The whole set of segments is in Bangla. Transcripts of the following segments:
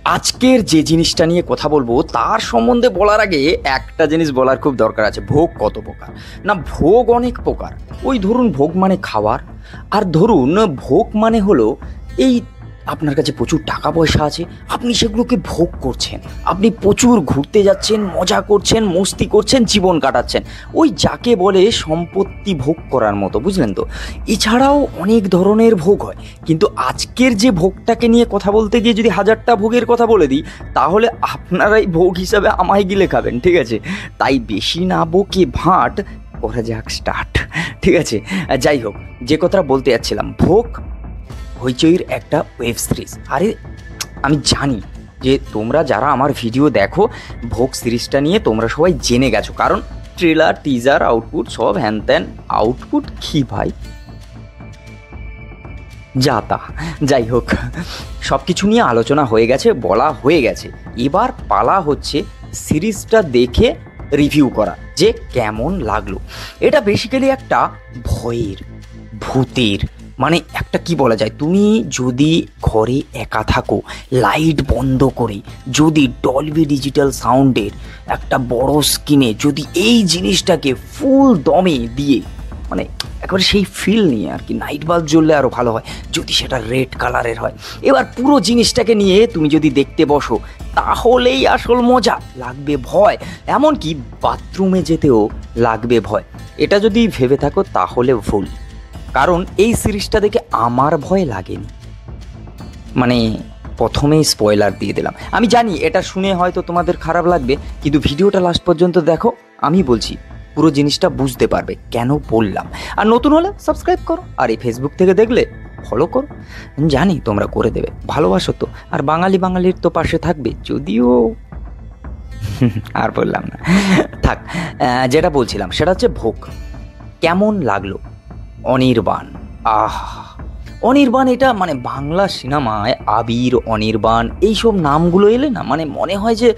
আজকের যে জিনিসটা নিয়ে কথা বলবো তার সম্বন্ধে বলার আগে একটা জিনিস বলার খুব দরকার আছে। ভোগ কত প্রকার? না, ভোগ অনেক প্রকার। ওই ধরুন, ভোগ মানে খাবার, আর ধরুন ভোগ মানে হলো এই আপনার কাছে প্রচুর টাকা পয়সা আছে, আপনি সেগুলোকে ভোগ করছেন, আপনি প্রচুর ঘুরতে যাচ্ছেন, মজা করছেন, মস্তি করছেন, জীবন কাটাচ্ছেন, ওই যাকে বলে সম্পত্তি ভোগ করার মতো, বুঝলেন তো? এছাড়াও অনেক ধরনের ভোগ হয়, কিন্তু আজকের যে ভোগটাকে নিয়ে কথা বলতে গিয়ে যদি হাজারটা ভোগের কথা বলে দিই তাহলে আপনারাই ভোগ হিসাবে আমায় গিলে খাবেন, ঠিক আছে? তাই বেশি না বকে ভাট করা যাক স্টার্ট, ঠিক আছে? যাই হোক, যে কথাটা বলতে যাচ্ছিলাম, ভোগ হইচইয়ের একটা ওয়েব সিরিজ। আরে আমি জানি যে তোমরা যারা আমার ভিডিও দেখো ভোগ সিরিজটা নিয়ে তোমরা সবাই জেনে গেছো, কারণ ট্রেলার, টিজার, আউটপুট সব হ্যান ত্যান। আউটপুট কি ভাই, যা তা। যাই হোক, সব কিছু নিয়ে আলোচনা হয়ে গেছে, বলা হয়ে গেছে। এবার পালা হচ্ছে সিরিজটা দেখে রিভিউ করা, যে কেমন লাগলো। এটা বেসিক্যালি একটা ভয়ের, ভূতের, মানে একটা কি বলা যায়, তুমি যদি ঘরে একা থাকো, লাইট বন্ধ করে, যদি ডলবি ডিজিটাল সাউন্ডের একটা বড় স্ক্রিনে যদি এই জিনিসটাকে ফুল দমে দিয়ে, মানে একেবারে সেই ফিল নিয়ে আর কি, নাইট বাল্ব জ্বললে আরও ভালো হয় যদি সেটা রেড কালারের হয়। এবার পুরো জিনিসটাকে নিয়ে তুমি যদি দেখতে বসো তাহলেই আসল মজা। লাগবে ভয়, এমনকি বাথরুমে যেতেও লাগবে ভয়। এটা যদি ভেবে থাকো তাহলে ভুল, কারণ এই সিরিজটা দেখে আমার ভয় লাগেনি। মানে প্রথমেই স্পয়লার দিয়ে দিলাম, আমি জানি এটা শুনে হয়তো তোমাদের খারাপ লাগবে, কিন্তু ভিডিওটা লাস্ট পর্যন্ত দেখো, আমি বলছি পুরো জিনিসটা বুঝতে পারবে কেন বললাম। আর নতুন হলে সাবস্ক্রাইব করো, আর এই ফেসবুক থেকে দেখলে ফলো করো। জানি তোমরা করে দেবে, ভালোবাসো তো, আর বাঙালির তো পাশে থাকবে, যদিও আর বললাম না, থাক। যেটা বলছিলাম সেটা হচ্ছে ভোগ। কেমন লাগলো? অনির্বাণ, আহ অনির্বাণ, এটা মানে বাংলা সিনেমায় আবির, অনির্বাণ এইসব নামগুলো এলে না, মানে মনে হয় যে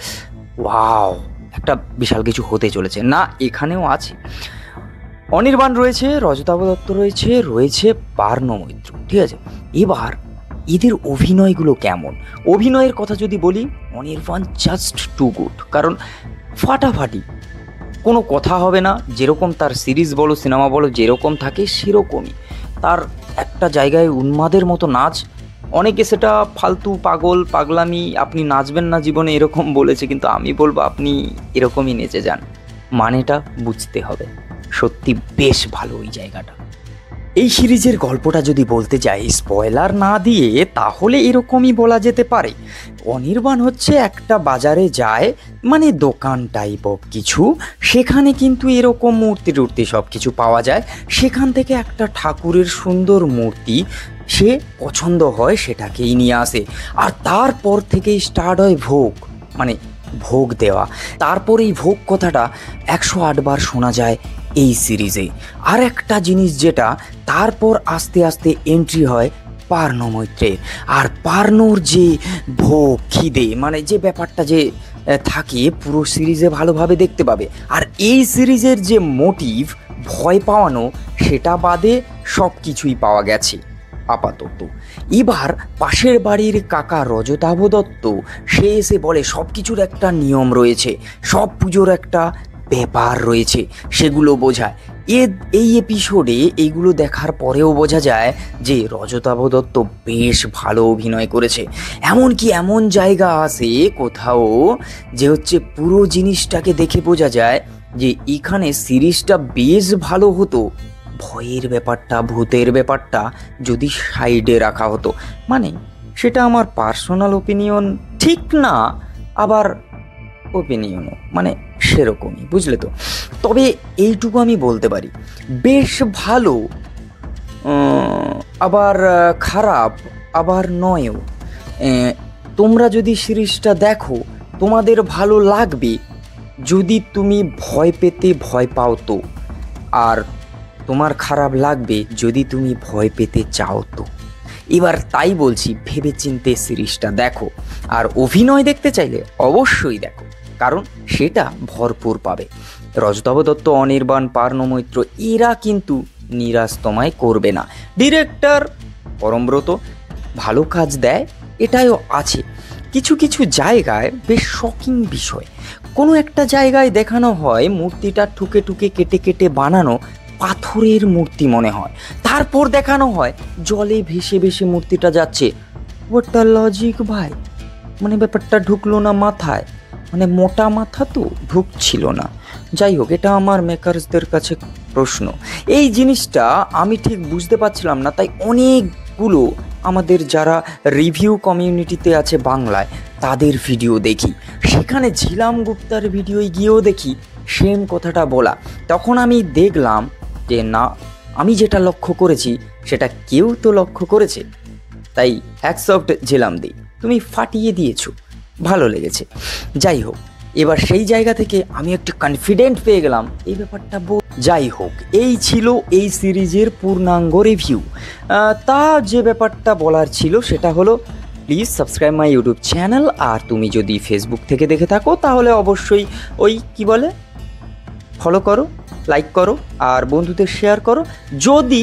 ওয়াও, একটা বিশাল কিছু হতে চলেছে। না, এখানেও আছে। অনির্বাণ রয়েছে, রজতাভ দত্ত রয়েছে, রয়েছে পার্নো মৈত্র, ঠিক আছে? এবার এদের অভিনয়গুলো কেমন? অভিনয়ের কথা যদি বলি, অনির্বাণ জাস্ট টু গুড, কারণ ফাটাফাটি, কোনো কথা হবে না। যেরকম তার সিরিজ বলো, সিনেমা বলো, যেরকম থাকে সেরকমই। তার একটা জায়গায় উন্মাদের মতো নাচ, অনেকে সেটা ফালতু পাগল পাগলামি, আপনি নাচবেন না জীবনে এরকম বলেছে, কিন্তু আমি বলবো আপনি এরকমই নেচে যান, মানেটা বুঝতে হবে। সত্যি বেশ ভালো ওই জায়গাটা। এই সিরিজের গল্পটা যদি বলতে যাই স্পয়লার না দিয়ে, তাহলে এরকমই বলা যেতে পারে। অনির্বাণ হচ্ছে একটা বাজারে যায়, মানে দোকান টাইপ অফ কিছু, সেখানে কিন্তু এরকম মূর্তি টূর্তি সব কিছু পাওয়া যায়। সেখান থেকে একটা ঠাকুরের সুন্দর মূর্তি সে পছন্দ হয়, সেটাকেই নিয়ে আসে, আর তারপর থেকেই স্টার্ট হয় ভোগ, মানে ভোগ দেওয়া। তারপর এই ভোগ কথাটা 108 বার শোনা যায় এই সিরিজে। আর একটা জিনিস যেটা, তারপর আস্তে আস্তে এন্ট্রি হয় পার্নো মৈত্রের। আর পার্নোর যে ভোগ, খিদে, মানে যে ব্যাপারটা যে থাকে পুরো সিরিজে ভালোভাবে দেখতে পাবে। আর এই সিরিজের যে মোটিভ ভয় পাওয়ানো, সেটা বাদে সব কিছুই পাওয়া গেছে আপাতত। এবার পাশের বাড়ির কাকা রজতাভ দত্ত, সে এসে বলে সব কিছুর একটা নিয়ম রয়েছে, সব পুজোর একটা ব্যাপার রয়েছে, সেগুলো বোঝায়। এই এপিসোডে এইগুলো দেখার পরেও বোঝা যায় যে রজতাভ দত্ত বেশ ভালো অভিনয় করেছে। এমনকি এমন জায়গা আছে কোথাও যে হচ্ছে পুরো জিনিসটাকে দেখে বোঝা যায় যে এখানে সিরিজটা বেশ ভালো হতো ভয়ের ব্যাপারটা, ভূতের ব্যাপারটা যদি সাইডে রাখা হতো। মানে সেটা আমার পার্সোনাল ওপিনিয়ন, ঠিক না আবার ওপিনিয়নও, মানে সেরকমই, বুঝলে তো? তবে এইটুকু আমি বলতে পারি, বেশ ভালো, আবার খারাপ, আবার নয়ও। তোমরা যদি সিরিজটা দেখো তোমাদের ভালো লাগবে যদি তুমি ভয় পেতে ভয় পাও তো, আর তোমার খারাপ লাগবে যদি তুমি ভয় পেতে চাও তো। এবার তাই বলছি, ভেবেচিন্তে সিরিজটা দেখো। আর অভিনয় দেখতে চাইলে অবশ্যই দেখো, কারণ সেটা ভরপুর পাবে। রজতাভ দত্ত, অনির্বাণ, পার্নো মৈত্র এরা কিন্তু নিরাশ তোমায় করবে না। ডিরেক্টর পরমব্রত ভালো কাজ দেয়, এটাও আছে। কিছু কিছু জায়গায় বেশ শকিং বিষয়। কোনো একটা জায়গায় দেখানো হয় মূর্তিটা ঠুকে ঠুকে কেটে কেটে বানানো পাথরের মূর্তি মনে হয়, তারপর দেখানো হয় জলে ভেসে ভেসে মূর্তিটা যাচ্ছে। ওটা লজিক ভাই, মানে ব্যাপারটা ঢুকলো না মাথায়, মানে মোটা মাথা তো ঢুকছিল না। যাই হোক, এটা আমার মেকার্সদের কাছে প্রশ্ন। এই জিনিসটা আমি ঠিক বুঝতে পারছিলাম না, তাই অনেকগুলো আমাদের যারা রিভিউ কমিউনিটিতে আছে বাংলায় তাদের ভিডিও দেখি, সেখানে ঝিলাম গুপ্তার ভিডিওয় গিয়েও দেখি সেম কথাটা বলা। তখন আমি দেখলাম যে না, আমি যেটা লক্ষ্য করেছি সেটা কেউ তো লক্ষ্য করেছে, তাই হ্যাটসঅফট ঝিলাম দিই, তুমি ফাটিয়ে দিয়েছো, ভালো লেগেছে। যাই হোক, এবার সেই জায়গা থেকে আমি একটু কনফিডেন্ট পেয়ে গেলাম এই ব্যাপারটা। যাই হোক, এই ছিল এই সিরিজের পূর্ণাঙ্গ রিভিউ। তা যে ব্যাপারটা বলার ছিল সেটা হলো, please subscribe my YouTube channel. আর তুমি যদি ফেসবুক থেকে দেখে থাকো তাহলে অবশ্যই ওই কি বলে ফলো করো, লাইক করো আর বন্ধুদের শেয়ার করো, যদি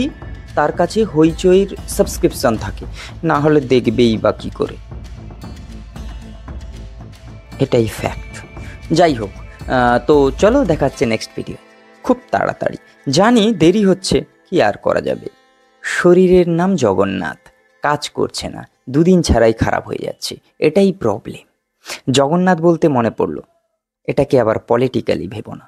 তার কাছে হইচইর সাবস্ক্রিপশন থাকে, না হলে দেখবেই বা কী করে, এটাই ফ্যাক্ট। যাই হোক, তো চলো দেখাচ্ছে নেক্সট ভিডিও খুব তাড়াতাড়ি। জানি দেরি হচ্ছে, কি আর করা যাবে, শরীরের নাম জগন্নাথ, কাজ করছে না, দুদিন ছাড়াই খারাপ হয়ে যাচ্ছে, এটাই প্রবলেম। জগন্নাথ বলতে মনে পড়লো, এটাকে আবার পলিটিক্যালি ভেবো না।